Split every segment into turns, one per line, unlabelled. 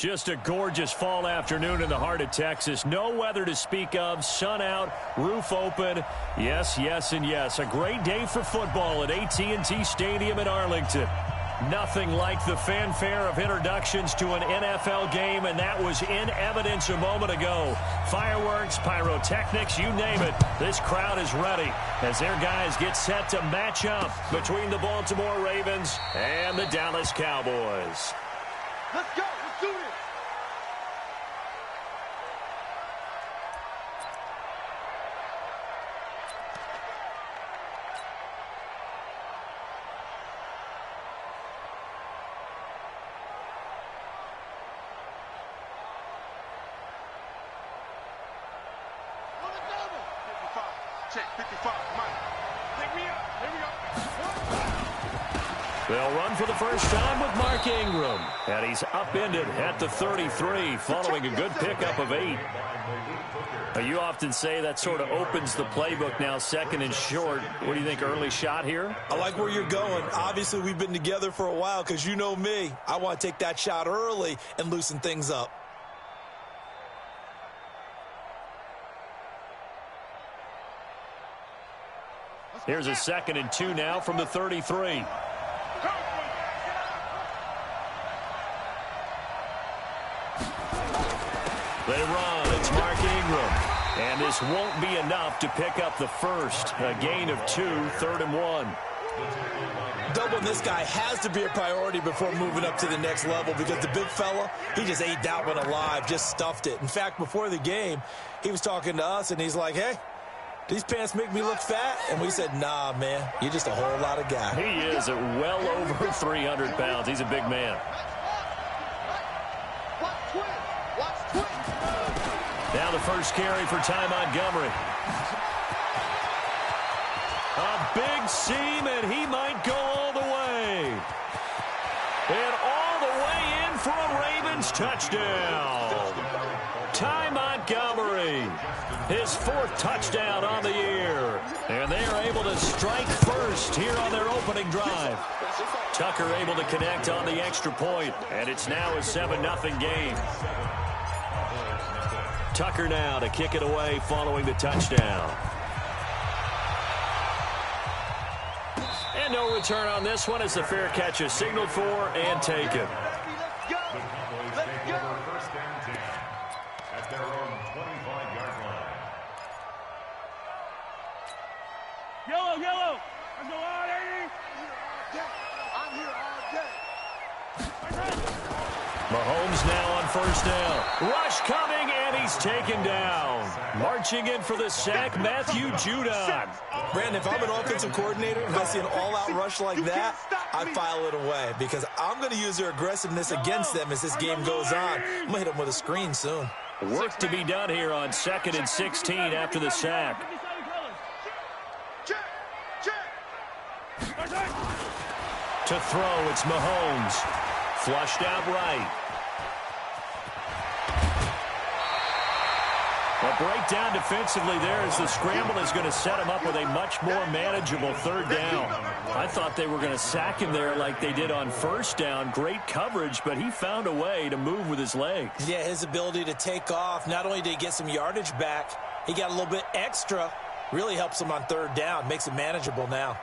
Just a gorgeous fall afternoon in the heart of Texas. No weather to speak of. Sun out, roof open. Yes, yes, and yes. A great day for football at AT&T Stadium in Arlington. Nothing like the fanfare of introductions to an NFL game, and that was in evidence a moment ago. Fireworks, pyrotechnics, you name it. This crowd is ready as their guys get set to match up between the Baltimore Ravens and the Dallas Cowboys.
Let's go. Let's do this. Check 55, Mike. Pick me up. Here we go.
They'll run for the first time with Mark Ingram. And he's upended at the 33 following a good pickup of 8. You often say that sort of opens the playbook now, second and short. What do you think, early shot here?
I like where you're going. Obviously, we've been together for a while because you know me. I want to take that shot early and loosen things up.
Here's a 2nd and 2 now from the 33. They run. It's Mark Ingram. And this won't be enough to pick up the first. A gain of 2, 3rd and 1.
Doubling this guy has to be a priority before moving up to the next level because the big fella, he just ate that one alive, just stuffed it. In fact, before the game, he was talking to us, and he's like, hey, these pants make me look fat? And we said, nah, man, you're just a whole lot of guy.
He is at well over 300 pounds. He's a big man. Now the first carry for Ty Montgomery. A big seam, and he might go all the way. And all the way in for a Ravens touchdown. Ty Montgomery, his 4th touchdown on the year. And they are able to strike first here on their opening drive. Tucker able to connect on the extra point, and it's now a 7-0 game. Tucker now to kick it away following the touchdown. And no return on this one as the fair catch is signaled for and taken.
Yellow. Let's go on, Eddie. I'm here all day.
Mahomes now on first down. Rush coming, and he's taken down. Marching in for the sack, Matthew Judon.
Brandon, if I'm an offensive coordinator, if I see an all-out rush like that, I file it away because I'm going to use their aggressiveness against them as this game goes on. I'm going to hit them with a screen soon.
Work to be done here on 2nd and 16 after the sack. To throw, it's Mahomes. Flushed out right. A breakdown defensively there as the scramble is going to set him up with a much more manageable 3rd down. I thought they were going to sack him there like they did on first down. Great coverage, but he found a way to move with his legs.
Yeah, his ability to take off, not only did he get some yardage back, he got a little bit extra. Really helps him on 3rd down, makes it manageable now.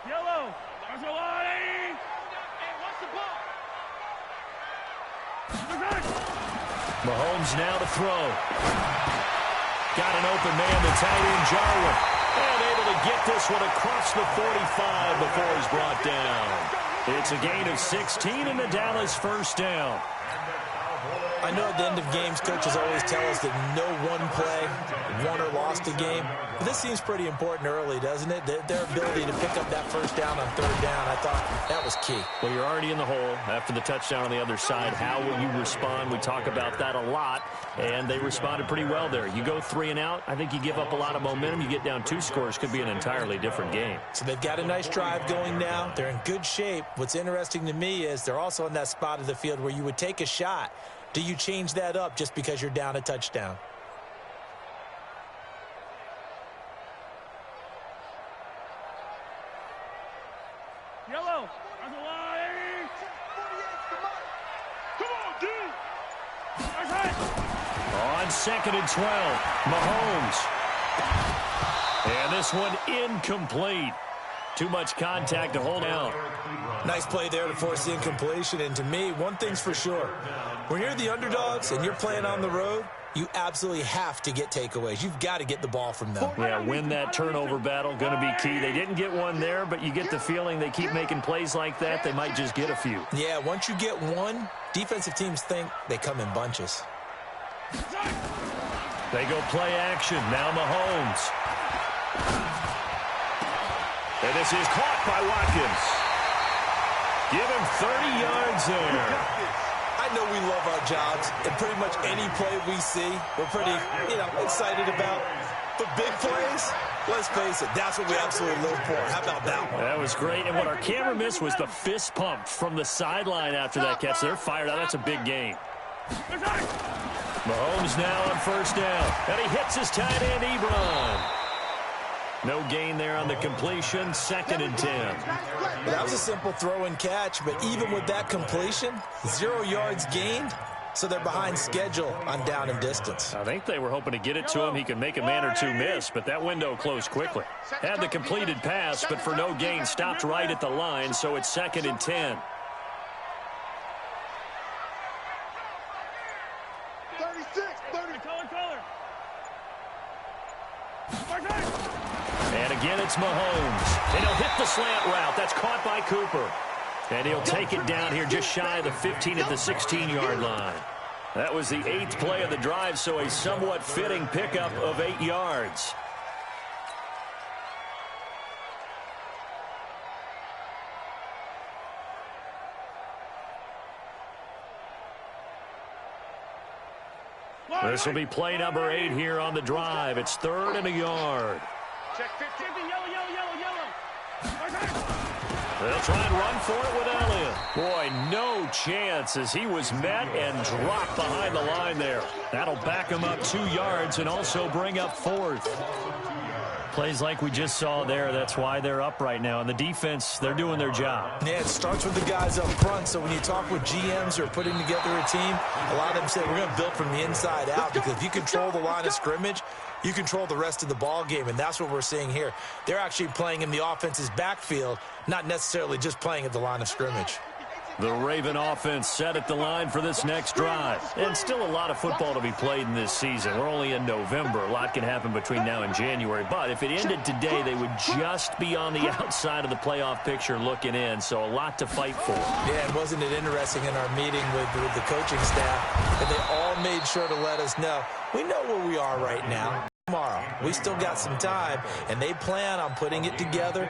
Yellow. There's a lot, Eddie. What's the ball?
Mahomes now to throw. Got an open man, the tight end, Jarwin. And able to get this one across the 45 before he's brought down. It's a gain of 16 and the Dallas first down.
I know at the end of games, coaches always tell us that no one play won or lost a game. But this seems pretty important early, doesn't it? Their ability to pick up that first down on 3rd down, I thought that was key.
Well, you're already in the hole after the touchdown on the other side. How will you respond? We talk about that a lot, and they responded pretty well there. You go 3 and out, I think you give up a lot of momentum. You get down 2 scores, could be an entirely different game.
So they've got a nice drive going now. They're in good shape. What's interesting to me is they're also in that spot of the field where you would take a shot. Do you change that up just because you're down a touchdown?
2nd and 12. Mahomes. And this one incomplete. Too much contact to hold out.
Nice play there to force the incompletion. And to me, one thing's for sure. When you're the underdogs and you're playing on the road, you absolutely have to get takeaways. You've got to get the ball from them.
Yeah, win that turnover battle, going to be key. They didn't get one there, but you get the feeling they keep making plays like that, they might just get a few.
Yeah, once you get one, defensive teams think they come in bunches.
They go play action. Now Mahomes. And this is caught by Watkins. Give him 30 yards there.
I know we love our jobs, and pretty much any play we see, we're pretty, excited about. But big plays, let's face it, that's what we absolutely live for. How about that one?
That was great, and what our camera missed was the fist pump from the sideline after that catch. They're fired out. That's a big game. Mahomes now on first down, and he hits his tight end, Ebron. No gain there on the completion, 2nd and 10.
That was a simple throw and catch, but even with that completion, 0 yards gained, so they're behind schedule on down and distance.
I think they were hoping to get it to him. He could make a man or two miss, but that window closed quickly. Had the completed pass, but for no gain, stopped right at the line, so it's 2nd and 10.
36, 30.
And again, it's Mahomes. And he'll hit the slant route. That's caught by Cooper. And he'll take it down here just shy of the 15 at the 16-yard line. That was the 8th play of the drive, so a somewhat fitting pickup of 8 yards. This will be play number 8 here on the drive. It's 3rd and a yard.
Check 50. Yellow.
They'll try and run for it with Elliott. Boy, no chance as he was met and dropped behind the line there. That'll back him up 2 yards and also bring up 4th. Plays like we just saw there, that's why they're up right now. And the defense, they're doing their job.
Yeah, it starts with the guys up front. So when you talk with GMs who are putting together a team, a lot of them say we're going to build from the inside out, because if you control the line of scrimmage, you control the rest of the ball game, and that's what we're seeing here. They're actually playing in the offense's backfield, not necessarily just playing at the line of scrimmage.
The Raven offense set at the line for this next drive. And still a lot of football to be played in this season. We're only in November. A lot can happen between now and January. But if it ended today, they would just be on the outside of the playoff picture looking in. So a lot to fight for.
Yeah, and wasn't it interesting in our meeting with the coaching staff that they all made sure to let us know, we know where we are right now. Tomorrow, we still got some time, and they plan on putting it together,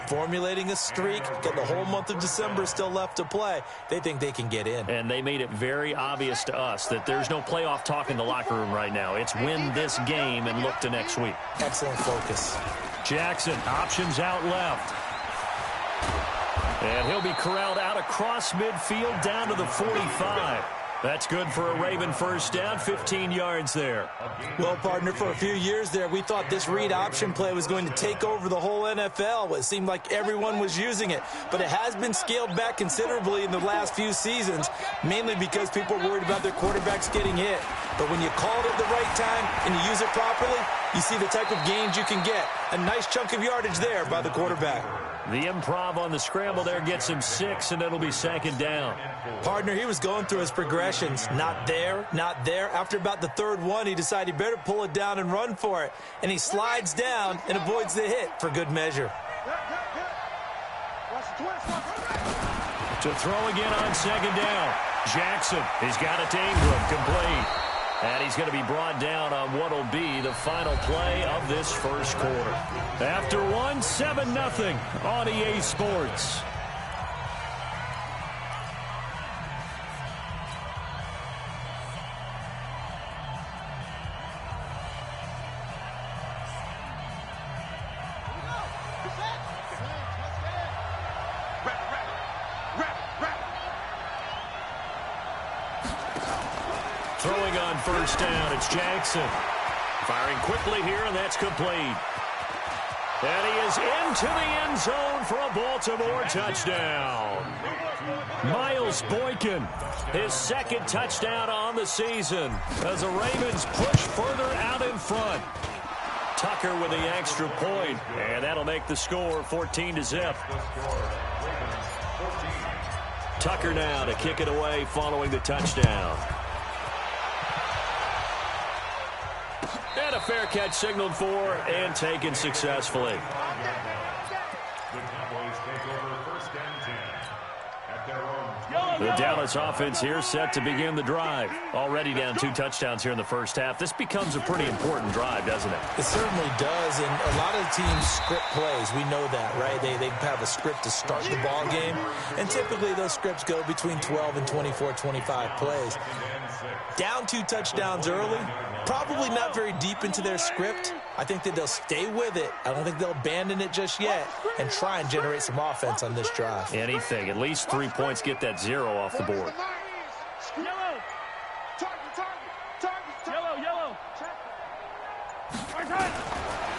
formulating a streak, got the whole month of December still left to play. They think they can get in.
And they made it very obvious to us that there's no playoff talk in the locker room right now. It's win this game and look to next week.
Excellent focus.
Jackson, options out left. And he'll be corralled out across midfield down to the 45. That's good for a Raven first down, 15 yards there.
Well, partner, for a few years there, we thought this read option play was going to take over the whole NFL. It seemed like everyone was using it, but it has been scaled back considerably in the last few seasons, mainly because people are worried about their quarterbacks getting hit. But when you call it at the right time and you use it properly, you see the type of gains you can get. A nice chunk of yardage there by the quarterback.
The improv on the scramble there gets him 6, and it'll be 2nd down.
Partner, he was going through his progressions. Not there, not there. After about the 3rd one, he decided he better pull it down and run for it. And he slides down and avoids the hit for good measure.
To throw again on 2nd down. Jackson, he's got it to Ingram, complete. And he's going to be brought down on what will be the final play of this first quarter. After 7-0 on EA Sports. Throwing on first down, it's Jackson. Firing quickly here, and that's complete. And he is into the end zone for a Baltimore touchdown. Miles Boykin, his second touchdown on the season as the Ravens push further out in front. Tucker with the extra point, and that'll make the score 14-0. Tucker now to kick it away following the touchdown. And a fair catch signaled for and taken successfully. The Dallas offense here set to begin the drive. Already down 2 touchdowns here in the first half. This becomes a pretty important drive, doesn't it?
It certainly does, and a lot of teams script plays. We know that, right? They have a script to start the ball game, and typically those scripts go between 12 and 24, 25 plays. Down 2 touchdowns early, probably not very deep into their script. I think that they'll stay with it. I don't think they'll abandon it just yet and try and generate some offense on this drive.
Anything. At least 3 points, get that 0 off the board.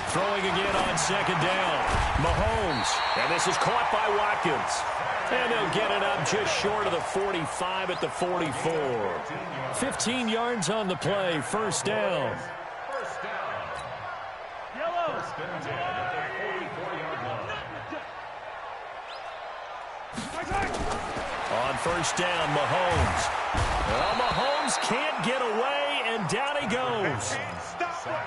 Throwing again on second down. Mahomes. And this is caught by Watkins. And they'll get it up just short of the 45 at the 44. 15 yards on the play. First down. On first down, Mahomes. Well, Mahomes can't get away, and down he goes.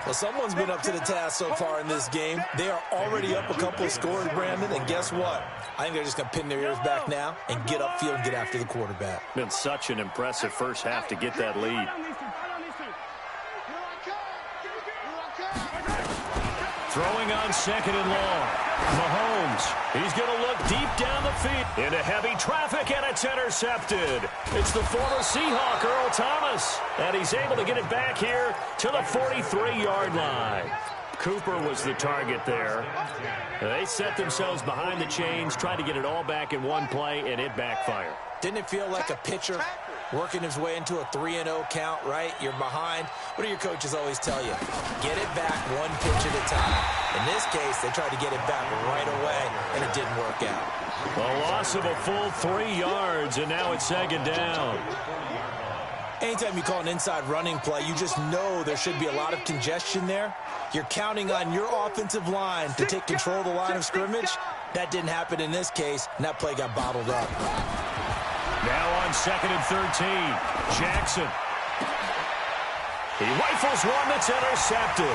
Well, someone's been up to the task so far in this game. They are already up a couple of scores, Brandon, and guess what? I think they're just going to pin their ears back now and get upfield and get after the quarterback.
Been such an impressive first half to get that lead. Throwing on second and long. Mahomes, he's going to look deep down the field into heavy traffic, and it's intercepted. It's the former Seahawk, Earl Thomas, and he's able to get it back here to the 43-yard line. Cooper was the target there. They set themselves behind the chains, tried to get it all back in one play, and it backfired.
Didn't it feel like a pitcher working his way into a 3-0 count, right? You're behind. What do your coaches always tell you? Get it back one pitch at a time. In this case, they tried to get it back right away, and it didn't work out.
A loss of a full 3 yards, and now it's second down.
Anytime you call an inside running play, you just know there should be a lot of congestion there. You're counting on your offensive line to take control of the line of scrimmage. That didn't happen in this case, and that play got bottled up.
Now on second and 13, Jackson. He rifles one that's intercepted.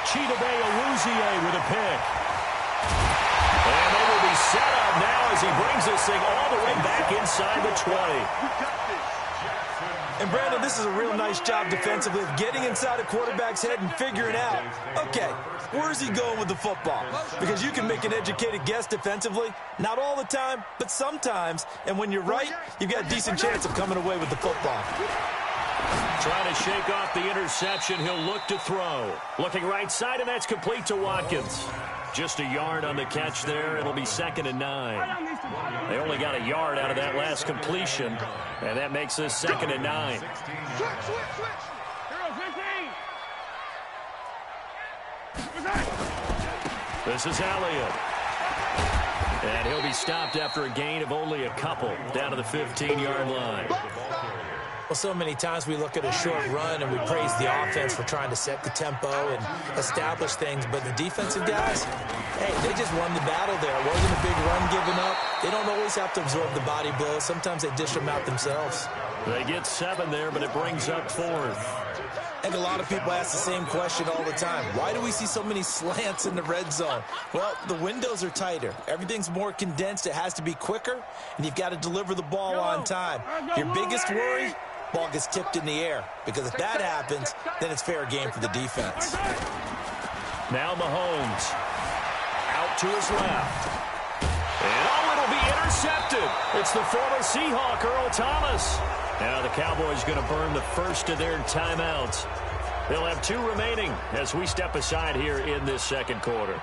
Chidobe Awuzie with a pick. And they will be set up now as he brings this thing all the way back inside the 20.
And, Brandon, this is a real nice job defensively of getting inside a quarterback's head and figuring out, okay, where's he going with the football? Because you can make an educated guess defensively, not all the time, but sometimes. And when you're right, you've got a decent chance of coming away with the football.
Trying to shake off the interception. He'll look to throw. Looking right side, and that's complete to Watkins. Just a yard on the catch there. It'll be second and 9. They only got a yard out of that last completion, and that makes this second and 9. This is Elliott. And he'll be stopped after a gain of only a couple down to the 15-yard line.
Well, so many times we look at a short run and we praise the offense for trying to set the tempo and establish things, but the defensive guys, hey, they just won the battle there. It wasn't a big run given up. They don't always have to absorb the body blows. Sometimes they dish them out themselves.
They get 7 there, but it brings up 4th.
I think a lot of people ask the same question all the time. Why do we see so many slants in the red zone? Well, the windows are tighter. Everything's more condensed. It has to be quicker, and you've got to deliver the ball on time. Your biggest worry? Ball gets tipped in the air, because if that happens, then it's fair game for the defense.
Now Mahomes out to his left. And it'll be intercepted. It's the former Seahawk, Earl Thomas. Now the Cowboys going to burn the first of their timeouts. They'll have 2 remaining as we step aside here in this second quarter.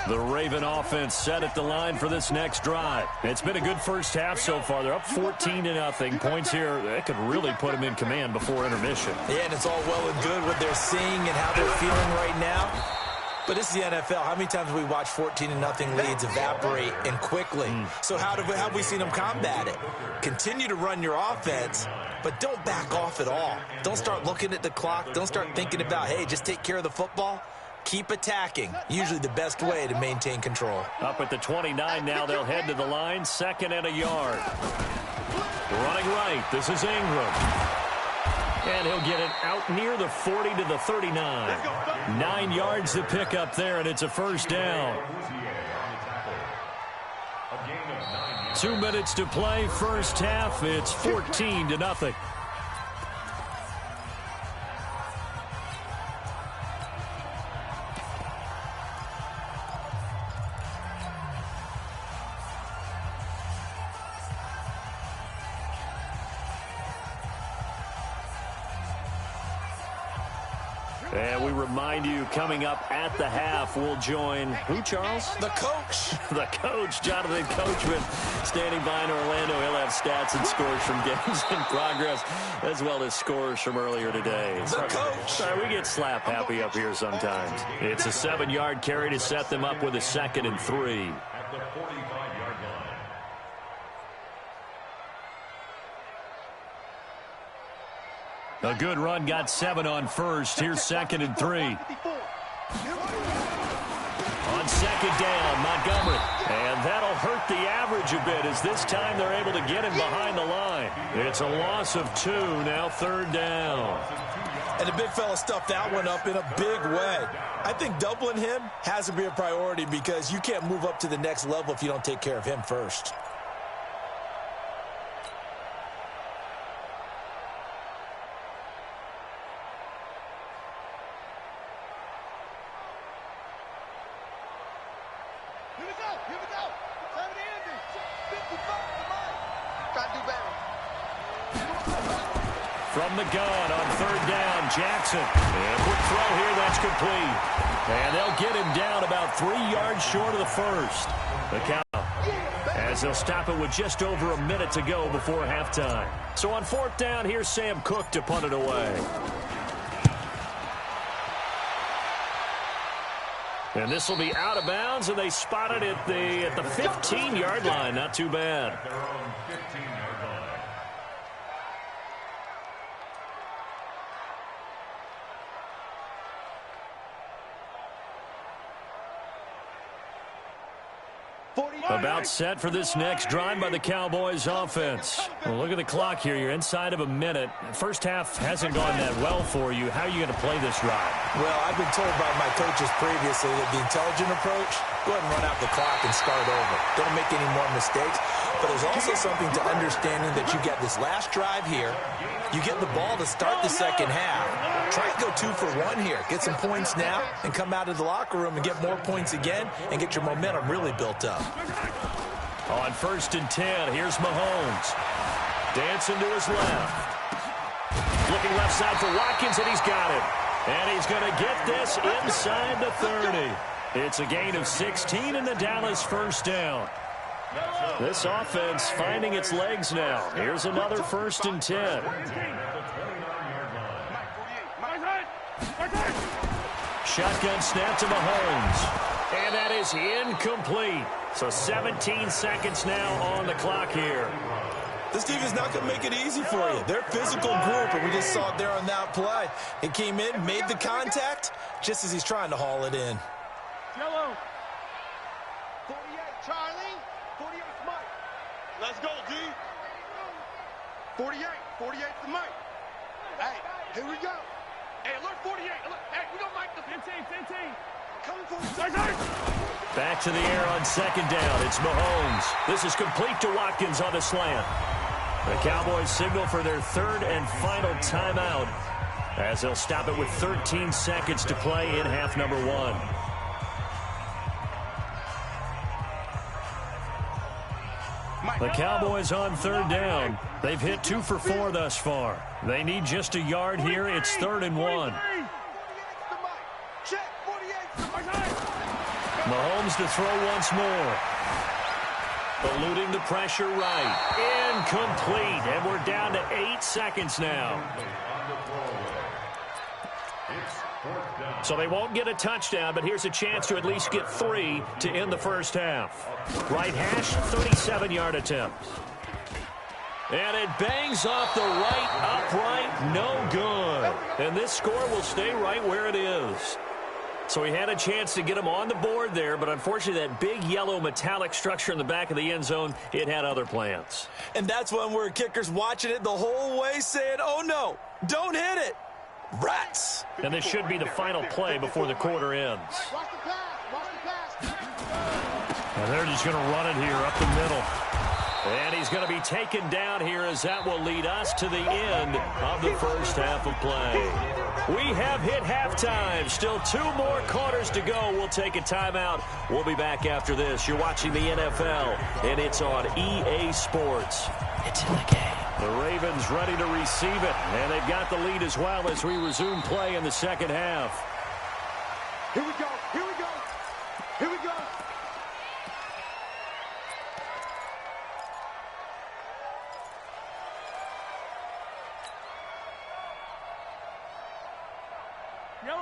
The Raven offense set at the line for this next drive. It's been a good first half so far. They're up 14-0. Points here, that could really put them in command before intermission.
Yeah, and it's all well and good what they're seeing and how they're feeling right now. But this is the NFL. How many times have we watched 14-0 leads evaporate and quickly? So how have we seen them combat it? Continue to run your offense, but don't back off at all. Don't start looking at the clock. Don't start thinking about, hey, just take care of the football. Keep attacking. Usually the best way to maintain control.
Up at the 29 now, they'll head to the line. 2nd and a yard. Running right, this is Ingram. And he'll get it out near the 40 to the 39. 9 yards to pick up there, and it's a first down. 2 minutes to play, first half. It's 14-0. And we remind you, coming up at the half, we'll join who, Charles?
The coach.
The coach, Jonathan Coachman, standing by in Orlando. He'll have stats and scores from games in progress, as well as scores from earlier today.
The coach.
Sorry, we get slap happy up here sometimes. It's a 7-yard carry to set them up with a 2nd and 3.
At the 45-yard line.
A good run, got 7 on first. Here's 2nd and 3. On 2nd down, Montgomery. And that'll hurt the average a bit as this time they're able to get him behind the line. It's a loss of 2, now 3rd down.
And the big fella stuffed that one up in a big way. I think doubling him has to be a priority because you can't move up to the next level if you don't take care of him first.
From the gun on 3rd down, Jackson. And quick throw here, that's complete. And they'll get him down about 3 yards short of the first. The count as they'll stop it with just over a minute to go before halftime. So on 4th down, here's Sam Cook to punt it away. And this will be out of bounds, and they spot it at the 15-yard line. Not too bad.
Their own 15-yard line.
About set for this next drive by the Cowboys offense. Well, look at the clock here. You're inside of a minute. First half hasn't gone that well for you. How are you going to play this drive?
Well, I've been told by my coaches previously that the intelligent approach, go ahead and run out the clock and start over. Don't make any more mistakes. But there's also something to understanding that you get this last drive here. You get the ball to start the second half. Try and go 2 for 1 here. Get some points now and come out of the locker room and get more points again and get your momentum really built up.
On 1st and 10, here's Mahomes. Dancing to his left. Looking left side for Watkins, and he's got it. And he's going to get this inside the 30. It's a gain of 16 in the Dallas first down. This offense finding its legs now. Here's another 1st and 10. Shotgun snap to Mahomes. And that is incomplete. So 17 seconds now on the clock here.
This team is not going to make it easy for you. They're a physical group, and we just saw it there on that play. It came in, made the contact, just as he's trying to haul it in.
Yellow. 48, Charlie. 48, Mike. Let's go, D. 48. 48 to Mike. Hey, here we go. Hey, look, 48. Look, hey, we don't like the 15. Coming for the
Back to the air on 2nd down. It's Mahomes. This is complete to Watkins on the slant. The Cowboys signal for their 3rd and final timeout as they'll stop it with 13 seconds to play in half number 1. The Cowboys on 3rd down. They've hit 2 for 4 thus far. They need just a yard here. It's 3rd and 1. Mahomes to throw once more. Eluding the pressure right. Incomplete. And we're down to 8 seconds now. So they won't get a touchdown, but here's a chance to at least get 3 to end the first half. Right hash, 37-yard attempt. And it bangs off the right upright. No good. And this score will stay right where it is. So he had a chance to get him on the board there, but unfortunately that big yellow metallic structure in the back of the end zone, it had other plans.
And that's when we're kickers watching it the whole way saying, oh no, don't hit it. Rats.
And this should be the final play before the quarter ends. And they're just going to run it here up the middle. And he's going to be taken down here as that will lead us to the end of the first half of play. We have hit halftime. Still 2 more quarters to go. We'll take a timeout. We'll be back after this. You're watching the NFL, and it's on EA Sports. It's in the game. The Ravens ready to receive it, and they've got the lead as well as we resume play in the second half.
Here we go. Here we go. Here we go.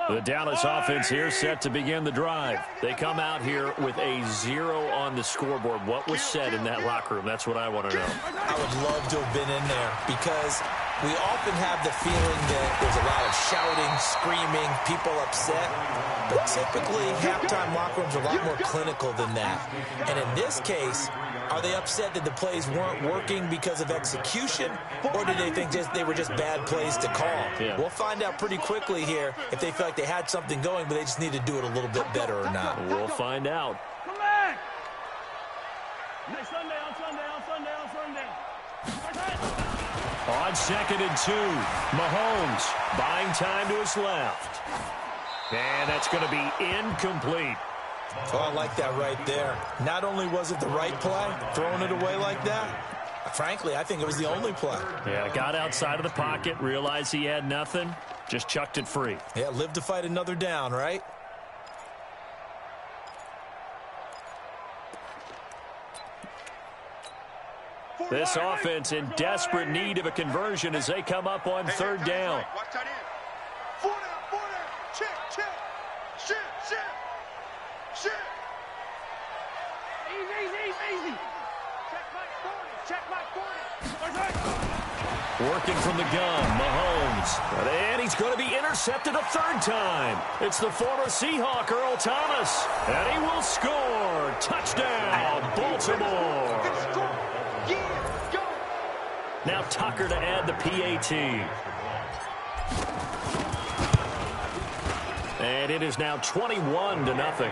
The Dallas offense here set to begin the drive. They come out here with a 0 on the scoreboard. What was said in that locker room? That's what I want to know.
I would love to have been in there because we often have the feeling that there's a lot of shouting, screaming, people upset. But typically, halftime locker rooms are a lot more clinical than that. And in this case, are they upset that the plays weren't working because of execution, or did they think they were just bad plays to call?
Yeah.
We'll find out pretty quickly here if they feel like they had something going, but they just need to do it a little bit better or not.
We'll find out.
Come back! Next Sunday, on Sunday, on Sunday, on Sunday.
On 2nd and 2, Mahomes buying time to his left. And that's going to be incomplete.
Oh, I like that right there. Not only was it the right play, throwing it away like that, frankly, I think it was the only play.
Yeah, got outside of the pocket, realized he had nothing, just chucked it free.
Yeah, live to fight another down, right?
This offense in desperate need of a conversion as they come up on 3rd down.
Watch that in. 4 down. Check. Shit.
Easy. Check my 40.
Working from the gun, Mahomes. And he's going to be intercepted a 3rd time. It's the former Seahawk, Earl Thomas. And he will score. Touchdown, Baltimore.
Go.
Now Tucker to add the PAT. And it is now 21-0.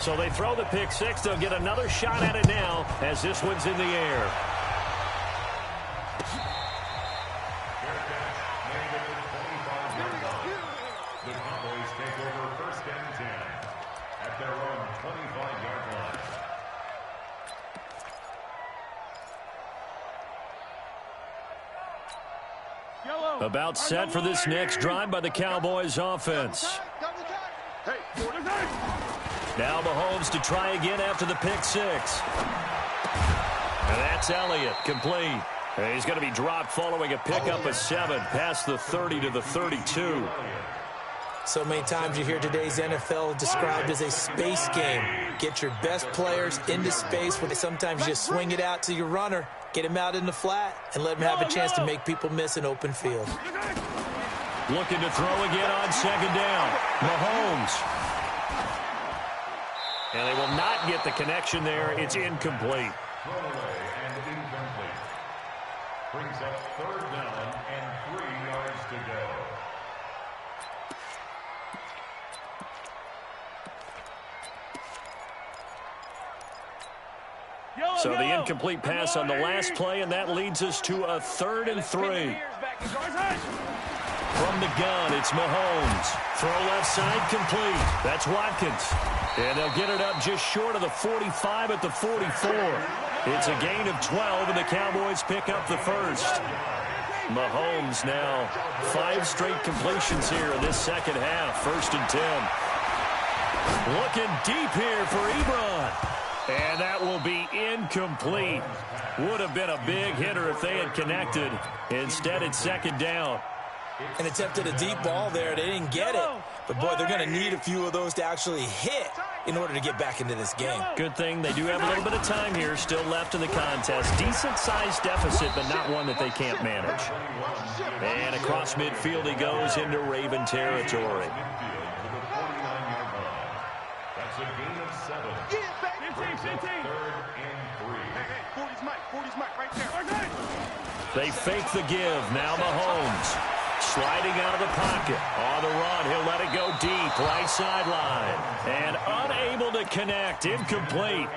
So they throw the pick 6. They'll get another shot at it now as this one's in the air.
The Cowboys take over 1st and 10 at their own 25-yard line.
About set for this next drive by the Cowboys offense. Now Mahomes to try again after the pick 6. And that's Elliott, complete. And he's going to be dropped following a pickup of 7 past the 30 to the 32.
So many times you hear today's NFL described as a space game. Get your best players into space where sometimes you just swing it out to your runner, get him out in the flat, and let him have a chance to make people miss an open field.
Looking to throw again on 2nd down. Mahomes. And they will not get the connection there. It's incomplete.
Throwaway and incomplete. Brings up 3rd down and 3 yards to go.
So the incomplete pass on the last play, and that leads us to a 3rd and 3. From the gun, it's Mahomes. Throw left side, complete. That's Watkins. And they'll get it up just short of the 45 at the 44. It's a gain of 12, and the Cowboys pick up the 1st. Mahomes now 5 straight completions here in this second half. 1st and 10. Looking deep here for Ebron. And that will be incomplete. Would have been a big hitter if they had connected. Instead, it's 2nd down.
And attempted a deep ball there. They didn't get it. But, boy, they're going to need a few of those to actually hit in order to get back into this game.
Good thing they do have a little bit of time here still left in the contest. Decent-sized deficit, but not one that they can't manage. And across midfield he goes into Raven territory.
That's a gain of 7.
They fake the give. Now Mahomes sliding out of the pocket. On the run, he'll let it go deep. Right sideline. And unable to connect. Incomplete.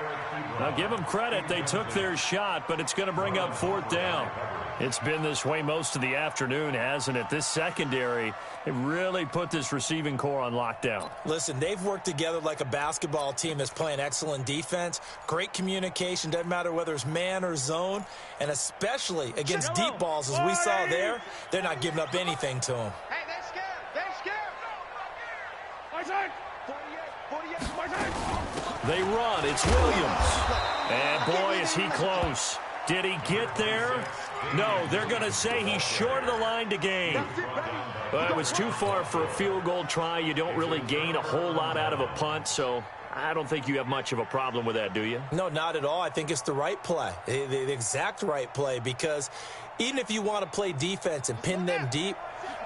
Now give them credit. They took their shot, but it's going to bring up 4th down. It's been this way most of the afternoon, hasn't it? This secondary, it really put this receiving core on lockdown.
Listen, they've worked together like a basketball team that's playing excellent defense. Great communication. Doesn't matter whether it's man or zone. And especially against deep balls, as we saw there, they're not giving up anything to them.
Hey, they're scared. They're scared. 48.
They run. It's Williams. And boy, is he close. Did he get there? No, they're going to say he's short of the line to gain. But it was too far for a field goal try. You don't really gain a whole lot out of a punt, so I don't think you have much of a problem with that, do you?
No, not at all. I think it's the right play, the exact right play, because even if you want to play defense and pin them deep,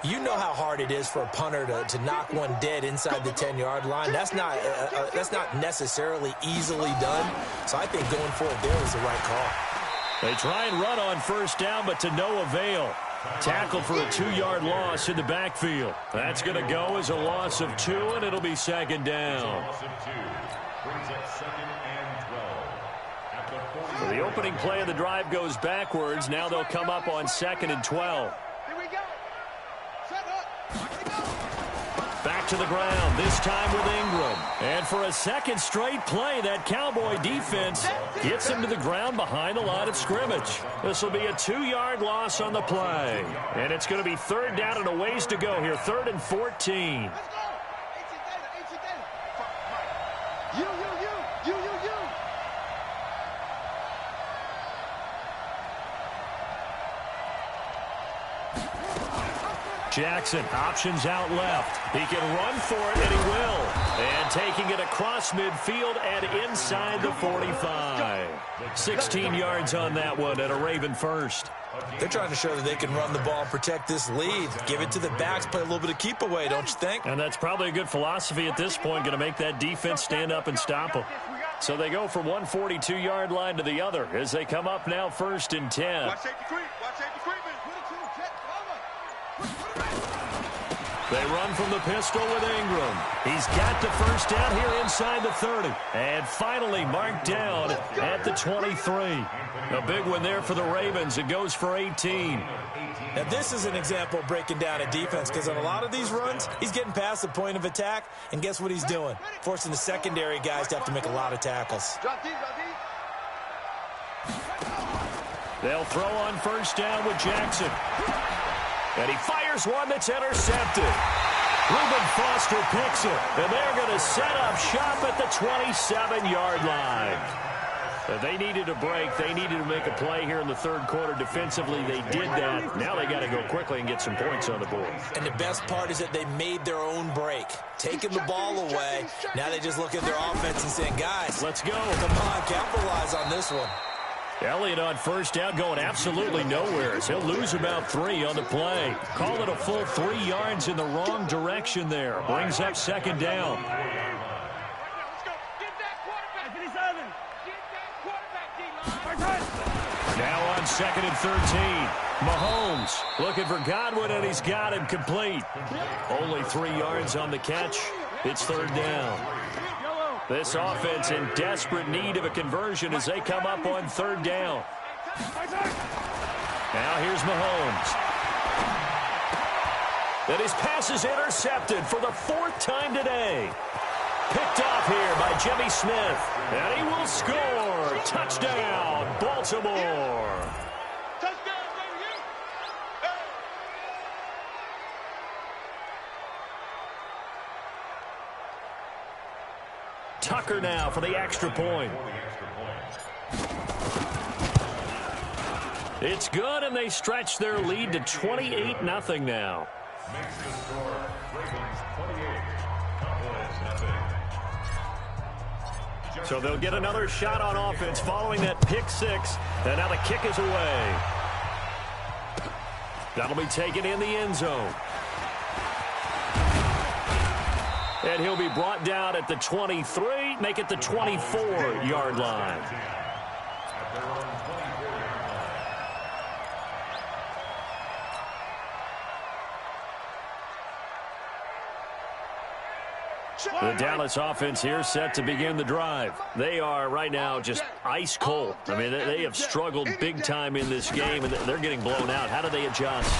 you know how hard it is for a punter to knock one dead inside the 10-yard line. That's not necessarily easily done. So I think going forward there was the right call.
They try and run on 1st down, but to no avail. Tackle for a 2-yard loss in the backfield. That's going to go as a loss of 2, and it'll be 2nd down. So the opening play of the drive goes backwards. Now they'll come up on 2nd and 12.
Here we go. Set up.
Back to the ground, this time with Ingram. And for a 2nd straight play, that Cowboy defense gets him to the ground behind the line of scrimmage. This will be a 2-yard loss on the play. And it's going to be 3rd down and a ways to go here, 3rd and 14.
Let's go. You.
Jackson, options out left. He can run for it, and he will. And taking it across midfield and inside the 45. 16 yards on that one and a Raven first.
They're trying to show that they can run the ball and protect this lead. Give it to the backs, play a little bit of keep away, don't you think?
And that's probably a good philosophy at this point, going to make that defense stand up and stop them. So they go from one 42-yard line to the other as they come up now 1st and 10.
Watch safety creep. Watch safety creep.
They run from the pistol with Ingram. He's got the 1st down here inside the 30. And finally marked down at the 23. A big one there for the Ravens. It goes for 18.
Now, this is an example of breaking down a defense, because on a lot of these runs, he's getting past the point of attack, and guess what he's doing? Forcing the secondary guys to have to make a lot of tackles.
Drop deep.
They'll throw on 1st down with Jackson. And he fires one that's intercepted. Reuben Foster picks it. And they're going to set up shop at the 27-yard line. But they needed a break. They needed to make a play here in the 3rd quarter. Defensively, they did that. Now they got to go quickly and get some points on the board.
And the best part is that they made their own break. Taking the ball away. Now they just look at their offense and saying, guys,
let's go.
Come on, capitalize on this one.
Elliott on 1st down going absolutely nowhere. He'll lose about 3 on the play. Call it a full 3 yards in the wrong direction there. Brings up 2nd down. Now on 2nd and 13. Mahomes looking for Godwin, and he's got him complete. Only 3 yards on the catch. It's 3rd down. This offense in desperate need of a conversion as they come up on 3rd down. Now here's Mahomes. And his pass is intercepted for the 4th time today. Picked off here by Jimmy Smith. And he will score. Touchdown, Baltimore. Tucker now for the extra point. It's good, and they stretch their lead to 28-0 now.
Makes the score Ravens 28, Cowboys nothing.
So they'll get another shot on offense following that pick six, and now the kick is away. That'll be taken in the end zone. And he'll be brought down at the 23, make it the 24-yard line. The Dallas offense here set to begin the drive. They are right now just ice cold. I mean, they have struggled big time in this game, and they're getting blown out. How do they adjust?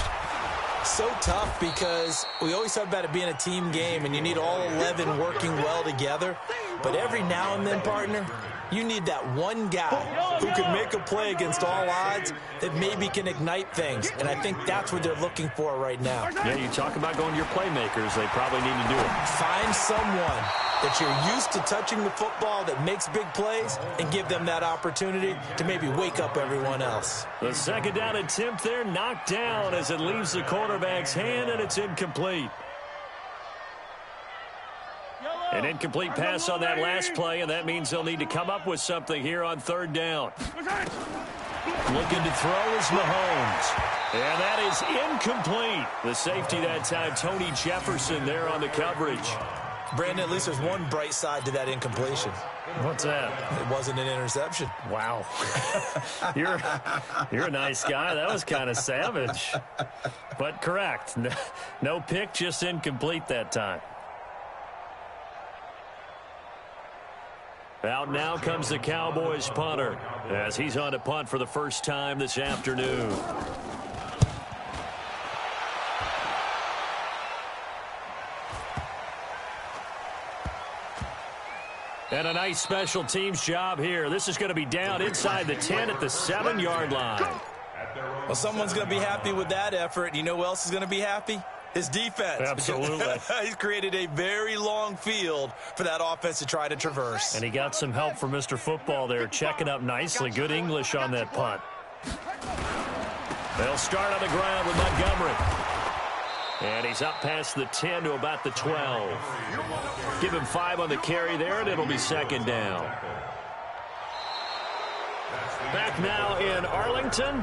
So tough because we always talk about it being a team game, and you need all 11 working well together. But every now and then, partner, you need that one guy who can make a play against all odds that maybe can ignite things. And I think that's what they're looking for right now.
Yeah, you talk about going to your playmakers. They probably need to do it.
Find someone that you're used to touching the football that makes big plays and give them that opportunity to maybe wake up everyone else.
The second down attempt there knocked down as it leaves the quarterback's hand, and it's incomplete. An incomplete pass on that last play, and that means they'll need to come up with something here on third down. Looking to throw is Mahomes. And that is incomplete. The safety that time, Tony Jefferson there on the coverage.
Brandon, at least there's one bright side to that incompletion.
What's that?
It wasn't an interception.
Wow. You're a nice guy. That was kind of savage. But correct. No pick, just incomplete that time. Out now comes the Cowboys punter as he's on to punt for the first time this afternoon. And a nice special teams job here. This is going to be down inside the 10 at the 7-yard line.
Well, someone's going to be happy with that effort. You know who else is going to be happy? His defense.
Absolutely.
He's created a very long field for that offense to try to traverse.
And he got some help from Mr. Football there, checking up nicely. Good English on that punt. They'll start on the ground with Montgomery. And he's up past the 10 to about the 12. Give him 5 on the carry there, and it'll be second down. Back now in Arlington.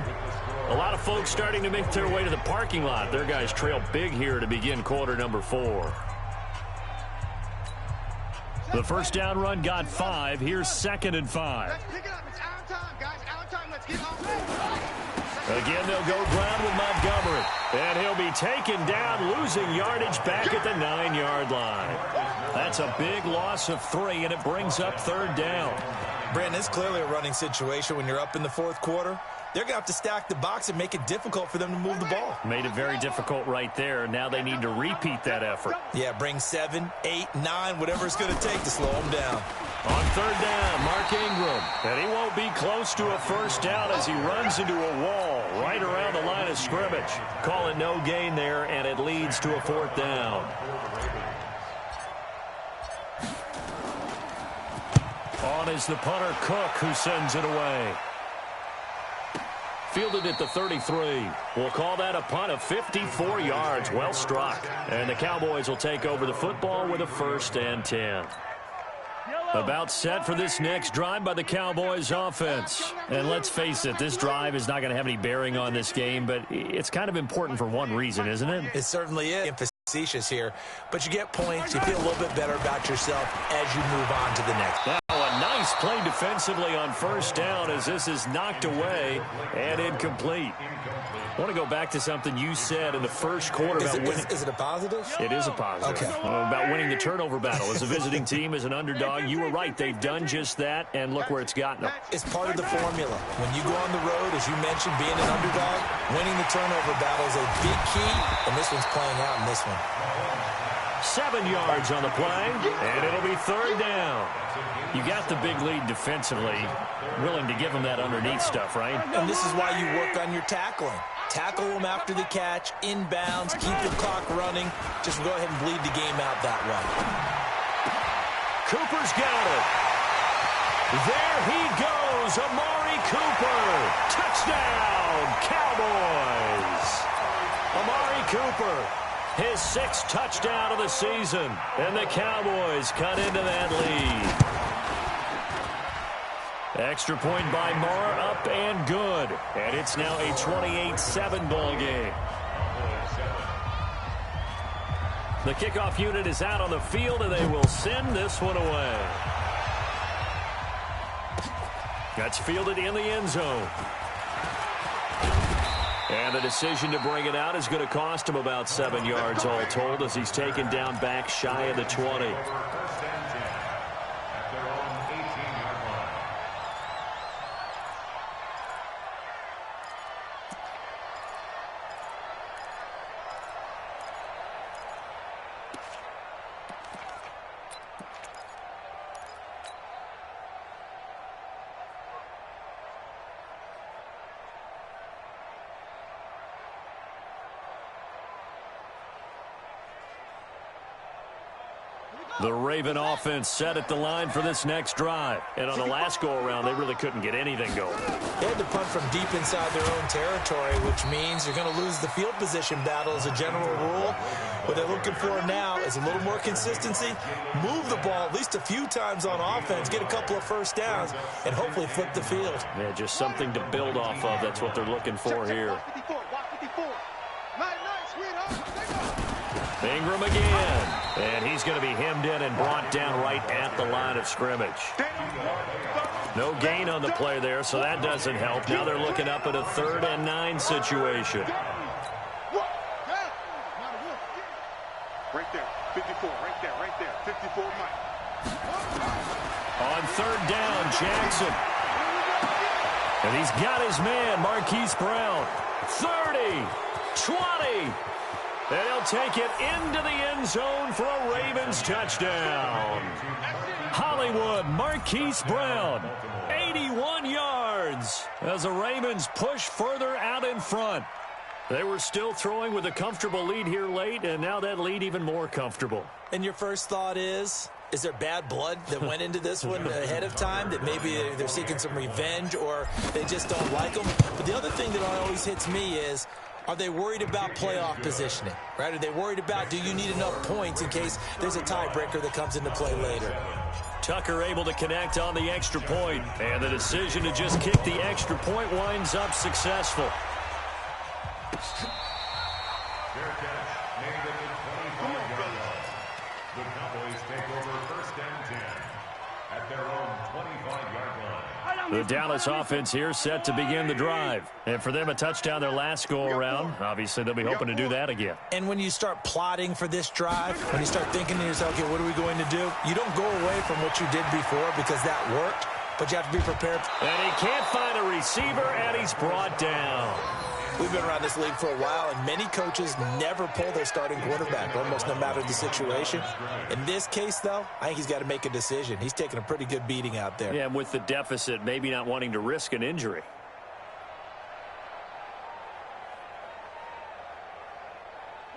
A lot of folks starting to make their way to the parking lot. Their guys trail big here to begin quarter number 4. The first down run got 5. Here's 2nd and 5.
Let's pick it up. It's our time, guys. Our time. Let's get on.
Again, they'll go ground with Montgomery. And he'll be taken down, losing yardage back at the 9-yard line. That's a big loss of 3, and it brings up third down.
Brandon, it's clearly a running situation when you're up in the fourth quarter. They're going to have to stack the box and make it difficult for them to move the ball.
Made it very difficult right there. Now they need to repeat that effort.
Yeah, bring 7, 8, 9, whatever it's going to take to slow them down.
On third down, Mark Ingram. And he won't be close to a first down as he runs into a wall right around the line of scrimmage. Call it no gain there, and it leads to a fourth down. On is the punter, Cook, who sends it away. Fielded at the 33. We'll call that a punt of 54 yards. Well struck. And the Cowboys will take over the football with a 1st and 10. About set for this next drive by the Cowboys offense. And let's face it, this drive is not going to have any bearing on this game, but it's kind of important for one reason, isn't it?
It certainly is. Facetious here, but you get points. You feel a little bit better about yourself as you move on to the next.
Now a nice play defensively on first down as this is knocked away and incomplete. I want to go back to something you said in the first quarter about winning.
Is it a positive?
It is a positive.
Okay.
About winning the turnover battle. As a visiting team, as an underdog, you were right. They've done just that, and look where it's gotten them.
It's part of the formula. When you go on the road, as you mentioned, being an underdog, winning the turnover battle is a big key, and this one's playing out in this one.
7 yards on the play, and it'll be third down. You got the big lead defensively, willing to give them that underneath stuff, right?
And this is why you work on your tackling. Tackle them after the catch, inbounds, keep the clock running. Just go ahead and bleed the game out that way.
Cooper's got it. There he goes, Amari Cooper. Touchdown, Cowboys. Amari Cooper, his 6th touchdown of the season, and the Cowboys cut into that lead. Extra point by Moore, up and good. And it's now a 28-7 ball game. The kickoff unit is out on the field, and they will send this one away. That's fielded in the end zone. And the decision to bring it out is going to cost him about 7 yards all told, as he's taken down back shy of the 20. The Raven offense set at the line for this next drive. And on the last go-around, they really couldn't get anything going.
They had to punt from deep inside their own territory, which means you're going to lose the field position battle as a general rule. What they're looking for now is a little more consistency, move the ball at least a few times on offense, get a couple of first downs, and hopefully flip the field.
Yeah, just something to build off of. That's what they're looking for here. Ingram again. And he's going to be hemmed in and brought down right at the line of scrimmage. No gain on the play there, so that doesn't help. Now they're looking up at a 3rd and 9 situation.
Right there, 54, right there, 54 Mike.
On 3rd down, Jackson. And he's got his man, Marquise Brown. 30, 20. And he'll take it into the end zone for a Ravens touchdown. Hollywood, Marquise Brown, 81 yards as the Ravens push further out in front. They were still throwing with a comfortable lead here late, and now that lead even more comfortable.
And your first thought is there bad blood that went into this one ahead of time, that maybe they're seeking some revenge or they just don't like them? But the other thing that always hits me is, are they worried about playoff positioning, right? Are they worried about, do you need enough points in case there's a tiebreaker that comes into play later?
Tucker able to connect on the extra point, and the decision to just kick the extra point winds up successful.
Fair catch made at the 25-yard line. The Cowboys take over 1st and 10 at their own 25-yard line.
The Dallas offense here set to begin the drive. And for them, a touchdown their last go-around. Obviously, they'll be hoping to do that again.
And when you start plotting for this drive, when you start thinking to yourself, okay, what are we going to do? You don't go away from what you did before because that worked, but you have to be prepared.
And he can't find a receiver, and he's brought down.
We've been around this league for a while, and many coaches never pull their starting quarterback, almost no matter the situation. In this case, though, I think he's got to make a decision. He's taking a pretty good beating out there.
Yeah, and with the deficit, maybe not wanting to risk an injury.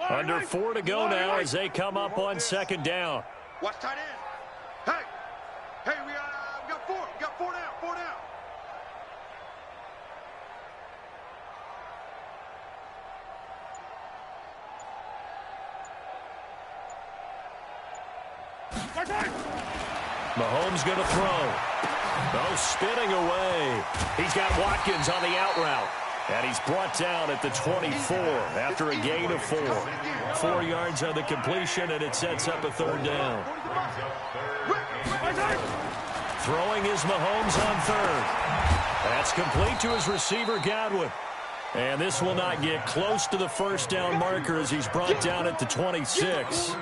Under 4 to go now as they come up on 2nd down.
Watch tight end. Hey, we got 4. We got 4 down. 4 down.
Mahomes going to throw. Oh, spinning away. He's got Watkins on the out route. And he's brought down at the 24 after a gain of 4. 4 yards on the completion, and it sets up a 3rd down. Throwing is Mahomes on 3rd. That's complete to his receiver, Godwin. And this will not get close to the 1st down marker as he's brought down at the 26.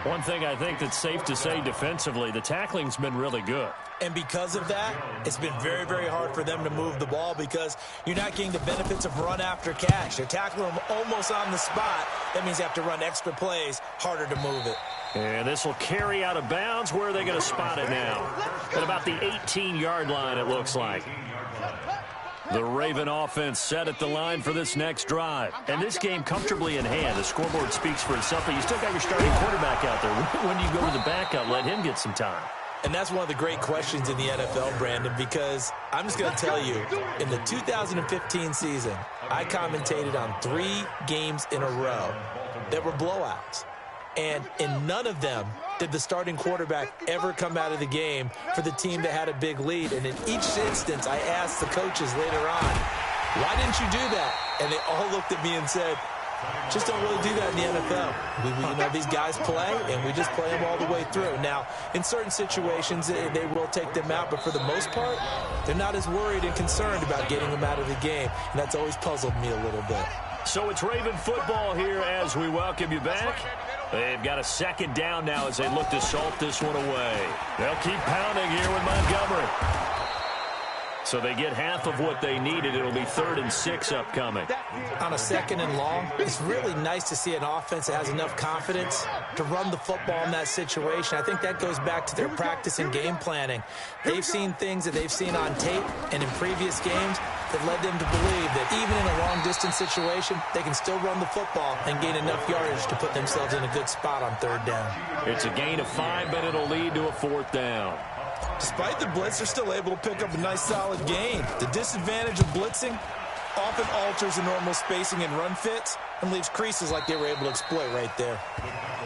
One thing I think that's safe to say defensively, the tackling's been really good.
And because of that, it's been very, very hard for them to move the ball because you're not getting the benefits of run after catch. They're tackling them almost on the spot. That means you have to run extra plays, harder to move it.
And this will carry out of bounds. Where are they going to spot it now? At about the 18-yard line, it looks like. The Raven offense set at the line for this next drive. And this game comfortably in hand. The scoreboard speaks for itself, but you still got your starting quarterback out there. When do you go to the backup? Let him get some time.
And that's one of the great questions in the NFL, Brandon, because I'm just going to tell you, in the 2015 season, I commentated on 3 games in a row that were blowouts. And in none of them did the starting quarterback ever come out of the game for the team that had a big lead. And in each instance, I asked the coaches later on, why didn't you do that? And they all looked at me and said, just don't really do that in the NFL. These guys play, and we just play them all the way through. Now, in certain situations, they will take them out, but for the most part, they're not as worried and concerned about getting them out of the game, and that's always puzzled me a little bit.
So it's Raven football here as we welcome you back. They've got a second down now as they look to salt this one away. They'll keep pounding here with Montgomery. So they get half of what they needed. It'll be 3rd and 6 upcoming.
On a 2nd and long, it's really nice to see an offense that has enough confidence to run the football in that situation. I think that goes back to their practice and game planning. They've seen things that they've seen on tape and in previous games that led them to believe that even in a long-distance situation, they can still run the football and gain enough yardage to put themselves in a good spot on 3rd down.
It's a gain of 5, but it'll lead to a 4th down.
Despite the blitz, they're still able to pick up a nice solid gain. The disadvantage of blitzing often alters the normal spacing and run fits and leaves creases like they were able to exploit right there.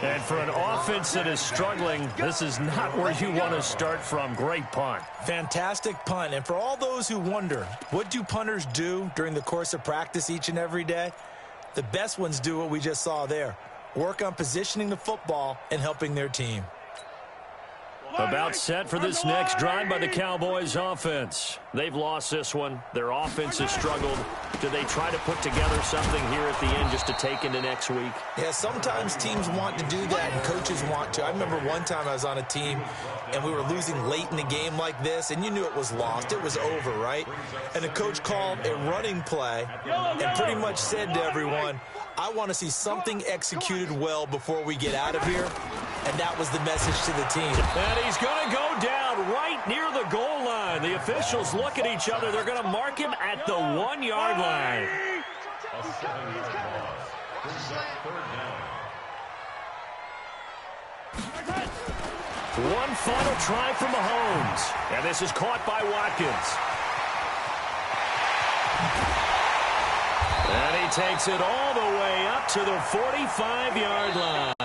And for an offense that is struggling, this is not where you want to start from. Great punt.
Fantastic punt. And for all those who wonder, what do punters do during the course of practice each and every day? The best ones do what we just saw there. Work on positioning the football and helping their team.
About set for this next drive by the Cowboys offense. They've lost this one. Their offense has struggled. Do they try to put together something here at the end just to take into next week?
Yeah, sometimes teams want to do that and coaches want to. I remember one time I was on a team and we were losing late in the game like this, and you knew it was lost. It was over, right? And the coach called a running play and pretty much said to everyone, I want to see something executed well before we get out of here. And that was the message to the team.
And he's going to go down right near the goal line. The officials look at each other. They're going to mark him at the 1-yard line.
A 7-yard loss. Brings up 3rd down.
One final try from Mahomes. And this is caught by Watkins. And he takes it all the way up to the 45-yard line.